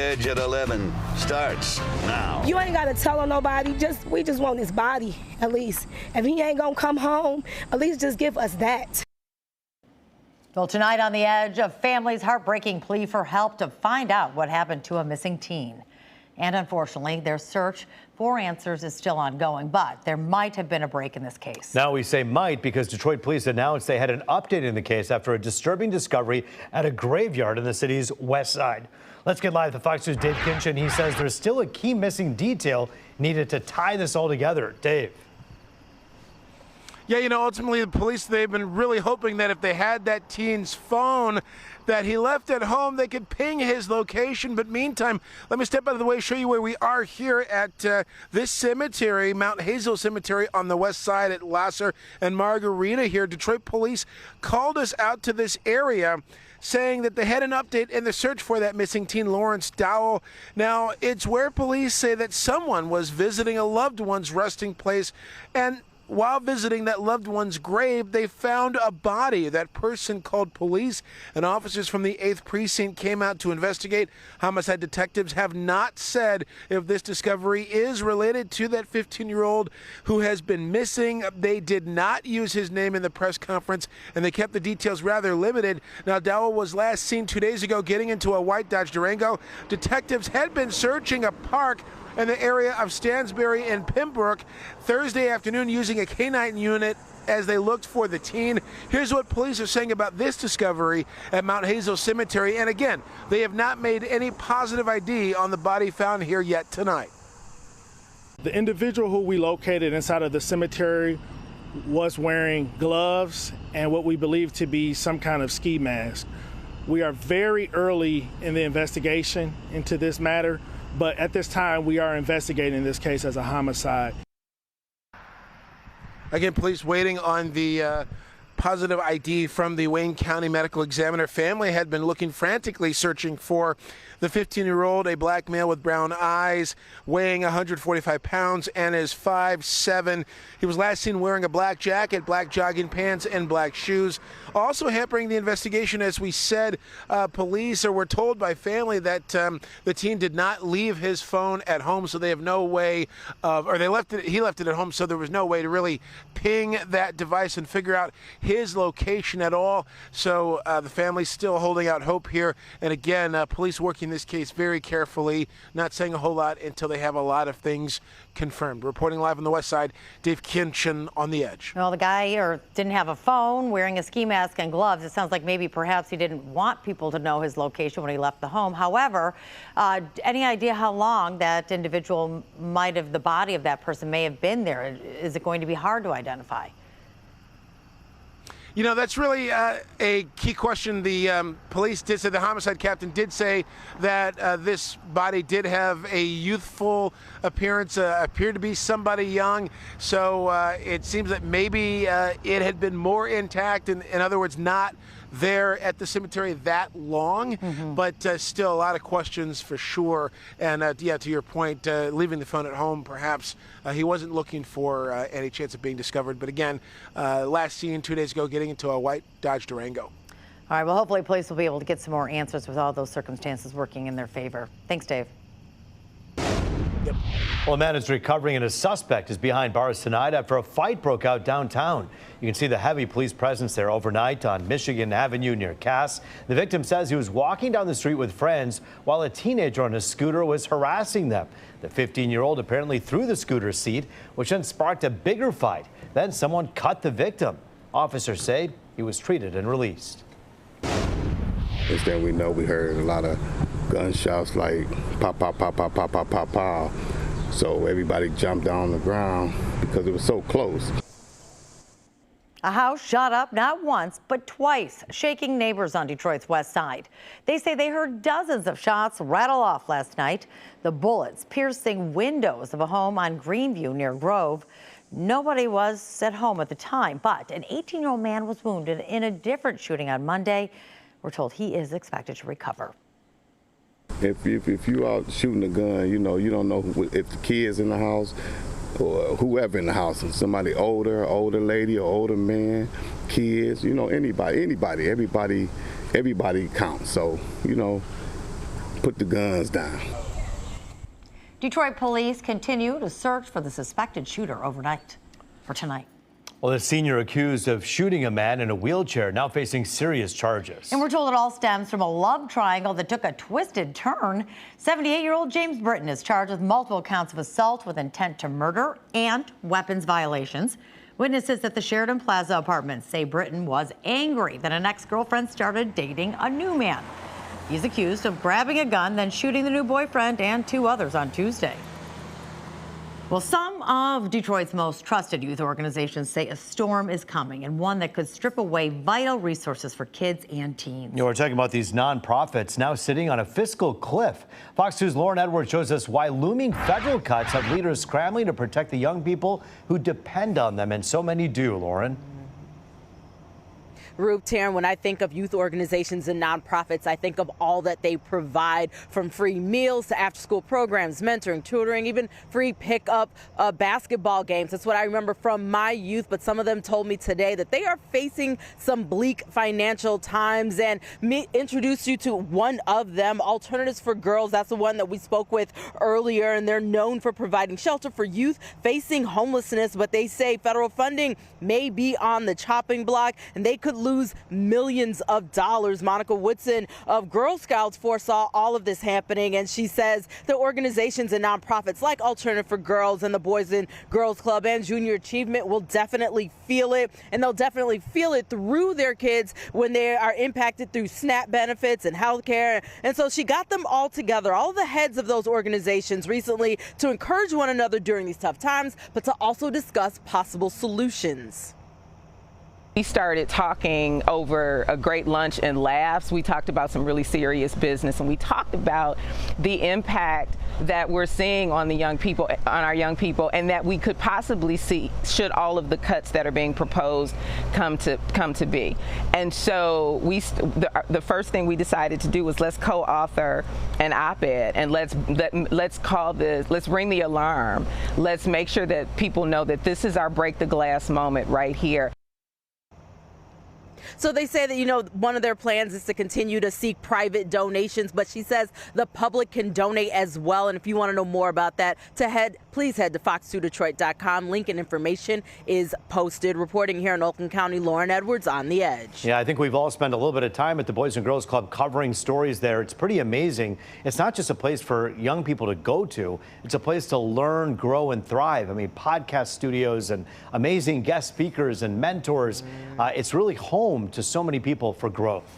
Edge at 11 starts now. You ain't got to tell on nobody. We just want his body, at least. If he ain't going to come home, at least just give us that. Well, tonight on The Edge, a family's heartbreaking plea for help to find out what happened to a missing teen. And unfortunately, their search for answers is still ongoing, but there might have been a break in this case. Now we say might because Detroit police announced they had an update in the case after a disturbing discovery at a graveyard in the city's west side. Let's get live to Fox News' Dave Kinchin. He says there's still a key missing detail needed to tie this all together. Dave. Yeah, ultimately the police, they've been really hoping that if they had that teen's phone that he left at home, they could ping his location. But meantime, let me step out of the way, show you where we are here at this cemetery, Mount Hazel Cemetery on the west side at Lasser and Margarita here. Detroit police called us out to this area saying that they had an update in the search for that missing teen, Lawrence Dowell. Now, it's where police say that someone was visiting a loved one's resting place, and while visiting that loved one's grave, they found a body. That person called police, and officers from the 8th Precinct came out to investigate. Homicide detectives have not said if this discovery is related to that 15-year-old who has been missing. They did not use his name in the press conference, and they kept the details rather limited. Now, Dowell was last seen 2 days ago getting into a white Dodge Durango. Detectives had been searching a park in the area of Stansbury and Pembroke Thursday afternoon using a K-9 unit as they looked for the teen. Here's what police are saying about this discovery at Mount Hazel Cemetery. And again, they have not made any positive ID on the body found here yet tonight. The individual who we located inside of the cemetery was wearing gloves and what we believe to be some kind of ski mask. We are very early in the investigation into this matter, but at this time, we are investigating this case as a homicide. Again, police waiting on the positive ID from the Wayne County Medical Examiner. Family had been looking frantically, searching for the 15-year-old, a black male with brown eyes, weighing 145 pounds and is 5'7". He was last seen wearing a black jacket, black jogging pants, and black shoes. Also hampering the investigation, as we said, police were told by family that the teen did not leave his phone at home, so they have no way of, or he left it at home, so there was no way to really ping that device and figure out his location at all. So the family's still holding out hope here. And again, police working this case very carefully, not saying a whole lot until they have a lot of things confirmed. Reporting live on the west side, Dave Kinchin on The Edge. Well, the guy didn't have a phone, wearing a ski mask and gloves. It sounds like maybe perhaps he didn't want people to know his location when he left the home. However, any idea how long that individual the body of that person may have been there? Is it going to be hard to identify? That's really a key question. The police did say, the homicide captain did say that this body did have a youthful appearance, appeared to be somebody young. So it seems that maybe it had been more intact, in other words, not there at the cemetery that long, but still a lot of questions for sure. And yeah, to your point, leaving the phone at home, perhaps he wasn't looking for any chance of being discovered. But again, last seen 2 days ago getting into a white Dodge Durango. All right, well, hopefully police will be able to get some more answers with all those circumstances working in their favor. Thanks, Dave. Yep. Well, a man is recovering and a suspect is behind bars tonight after a fight broke out downtown. You can see the heavy police presence there overnight on Michigan Avenue near Cass. The victim says he was walking down the street with friends while a teenager on a scooter was harassing them. The 15-year-old apparently threw the scooter seat, which then sparked a bigger fight. Then someone cut the victim. Officers say he was treated and released. Next thing we know, we heard a lot of gunshots like pop, pop, pop, pop, pop, pop, pop, pop. So everybody jumped on the ground because it was so close. A house shot up not once, but twice, shaking neighbors on Detroit's west side. They say they heard dozens of shots rattle off last night, the bullets piercing windows of a home on Greenview near Grove. Nobody was at home at the time, but an 18-year-old man was wounded in a different shooting on Monday. We're told he is expected to recover. If you out shooting a gun, you don't know if the kid's in the house or whoever in the house, and somebody older lady or older man, kids, anybody, everybody counts. So, put the guns down. Detroit police continue to search for the suspected shooter overnight for tonight. Well, the senior accused of shooting a man in a wheelchair now facing serious charges. And we're told it all stems from a love triangle that took a twisted turn. 78-year-old James Britton is charged with multiple counts of assault with intent to murder and weapons violations. Witnesses at the Sheridan Plaza apartment say Britton was angry that an ex-girlfriend started dating a new man. He's accused of grabbing a gun, then shooting the new boyfriend and 2 others on Tuesday. Well, some of Detroit's most trusted youth organizations say a storm is coming, and one that could strip away vital resources for kids and teens. We're talking about these nonprofits now sitting on a fiscal cliff. Fox News' Lauren Edwards shows us why looming federal cuts have leaders scrambling to protect the young people who depend on them, and so many do. Lauren. Rube, Taryn, when I think of youth organizations and nonprofits, I think of all that they provide, from free meals to after-school programs, mentoring, tutoring, even free pickup basketball games. That's what I remember from my youth, but some of them told me today that they are facing some bleak financial times. And me introduce you to one of them, Alternatives for Girls. That's the one that we spoke with earlier, and they're known for providing shelter for youth facing homelessness, but they say federal funding may be on the chopping block, and they could lose millions of dollars. Monica Woodson of Girl Scouts foresaw all of this happening, and she says the organizations and nonprofits like Alternative for Girls and the Boys and Girls Club and Junior Achievement will definitely feel it, and they'll definitely feel it through their kids when they are impacted through SNAP benefits and health care. And so she got them all together, all the heads of those organizations recently, to encourage one another during these tough times, but to also discuss possible solutions. We started talking over a great lunch and laughs. We talked about some really serious business, and we talked about the impact that we're seeing on the young people, on our young people, and that we could possibly see should all of the cuts that are being proposed come to be. And so the first thing we decided to do was let's co-author an op-ed, and let's ring the alarm. Let's make sure that people know that this is our break the glass moment right here. So they say that, you know, one of their plans is to continue to seek private donations, but she says the public can donate as well. And if you want to know more about that, please head to fox2detroit.com. Link and information is posted. Reporting here in Oakland County, Lauren Edwards on The Edge. Yeah, I think we've all spent a little bit of time at the Boys and Girls Club covering stories there. It's pretty amazing. It's not just a place for young people to go to. It's a place to learn, grow, and thrive. I mean, podcast studios and amazing guest speakers and mentors. It's really home to so many people for growth.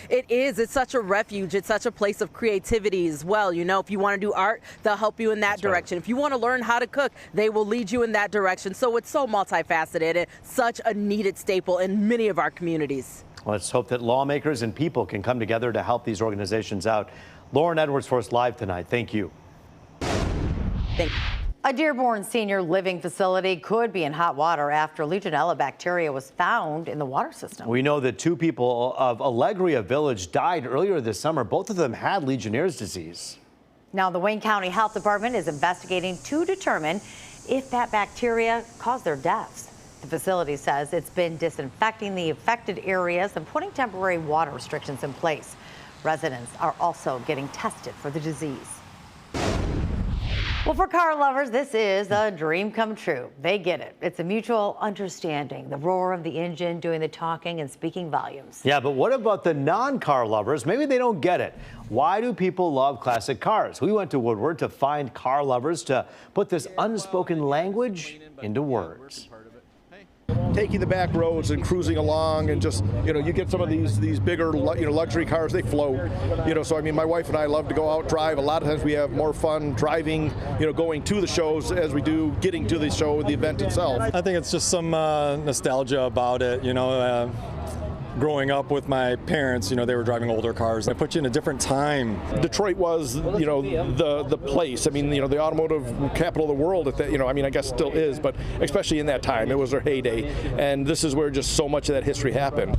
It is. It's such a refuge. It's such a place of creativity as well. You know, if you want to do art, they'll help you in that direction. Right. If you want to learn how to cook, they will lead you in that direction. So it's so multifaceted and such a needed staple in many of our communities. Let's hope that lawmakers and people can come together to help these organizations out. Lauren Edwards for us live tonight. Thank you. Thank you. A Dearborn senior living facility could be in hot water after Legionella bacteria was found in the water system. We know that 2 people of Allegria Village died earlier this summer. Both of them had Legionnaires' disease. Now, the Wayne County Health Department is investigating to determine if that bacteria caused their deaths. The facility says it's been disinfecting the affected areas and putting temporary water restrictions in place. Residents are also getting tested for the disease. Well, for car lovers, this is a dream come true. They get it. It's a mutual understanding, the roar of the engine doing the talking and speaking volumes. Yeah, but what about the non-car lovers? Maybe they don't get it. Why do people love classic cars? We went to Woodward to find car lovers to put this unspoken language into words. Taking the back roads and cruising along, and just, you know, you get some of these bigger, luxury cars, they float, so I mean, my wife and I love to go out, drive. A lot of times we have more fun driving, going to the shows as we do getting to the show, the event itself. I think it's just some nostalgia about it, growing up with my parents, they were driving older cars. It puts you in a different time. Detroit was, the place. I mean, the automotive capital of the world. At that, I guess still is, but especially in that time, it was their heyday. And this is where just so much of that history happened.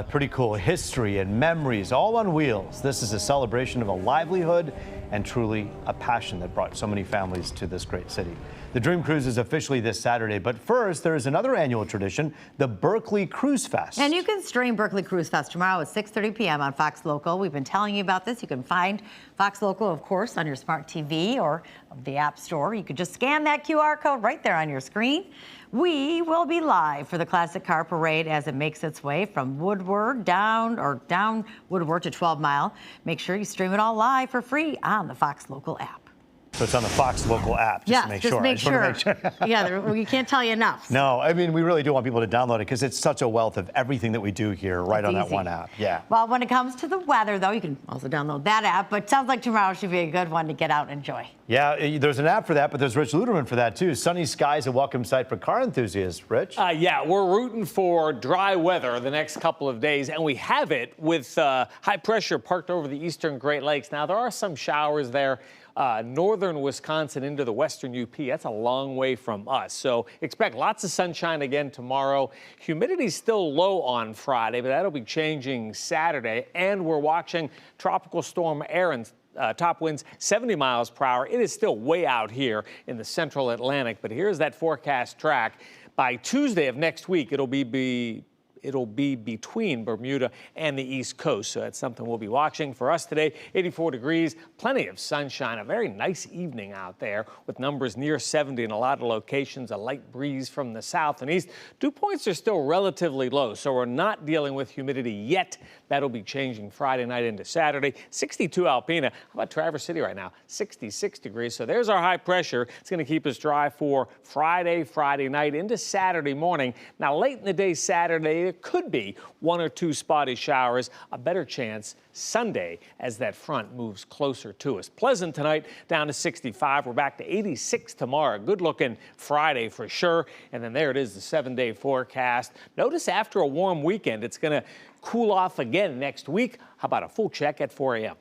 Pretty cool history and memories, all on wheels. This is a celebration of a livelihood and truly a passion that brought so many families to this great city. The Dream Cruise is officially this Saturday, but first, there is another annual tradition, the Berkeley Cruise Fest. And you can stream Berkeley Cruise Fest tomorrow at 6:30 p.m. on Fox Local. We've been telling you about this. You can find Fox Local, of course, on your smart TV or the App Store. You could just scan that QR code right there on your screen. We will be live for the Classic Car Parade as it makes its way from Woodward down Woodward to 12 Mile. Make sure you stream it all live for free on the Fox Local app. So it's on the Fox Local app, just to make sure. Make sure. Yeah, we can't tell you enough. No, I mean, we really do want people to download it because it's such a wealth of everything that we do here right on that one app. Yeah. Well, when it comes to the weather, though, you can also download that app. But it sounds like tomorrow should be a good one to get out and enjoy. Yeah, there's an app for that, but there's Rich Luderman for that, too. Sunny skies, a welcome sight for car enthusiasts. Rich? Yeah, we're rooting for dry weather the next couple of days, and we have it with high pressure parked over the eastern Great Lakes. Now, there are some showers there. Northern Wisconsin into the western UP. That's a long way from us. So expect lots of sunshine again tomorrow. Humidity's still low on Friday, but that'll be changing Saturday. And we're watching Tropical Storm Aaron. Top winds 70 miles per hour. It is still way out here in the central Atlantic, but here's that forecast track. By Tuesday of next week, it'll be between Bermuda and the East Coast. So that's something we'll be watching. For us today, 84 degrees, plenty of sunshine, a very nice evening out there with numbers near 70 in a lot of locations, a light breeze from the south and east. Dew points are still relatively low, so we're not dealing with humidity yet. That'll be changing Friday night into Saturday. 62 Alpena. How about Traverse City right now? 66 degrees. So there's our high pressure. It's going to keep us dry for Friday night into Saturday morning. Now, late in the day Saturday, there could be one or two spotty showers. A better chance Sunday as that front moves closer to us. Pleasant tonight, down to 65. We're back to 86 tomorrow. Good looking Friday for sure. And then there it is, the 7-day forecast. Notice after a warm weekend, it's going to cool off again next week. How about a full check at 4 a.m.?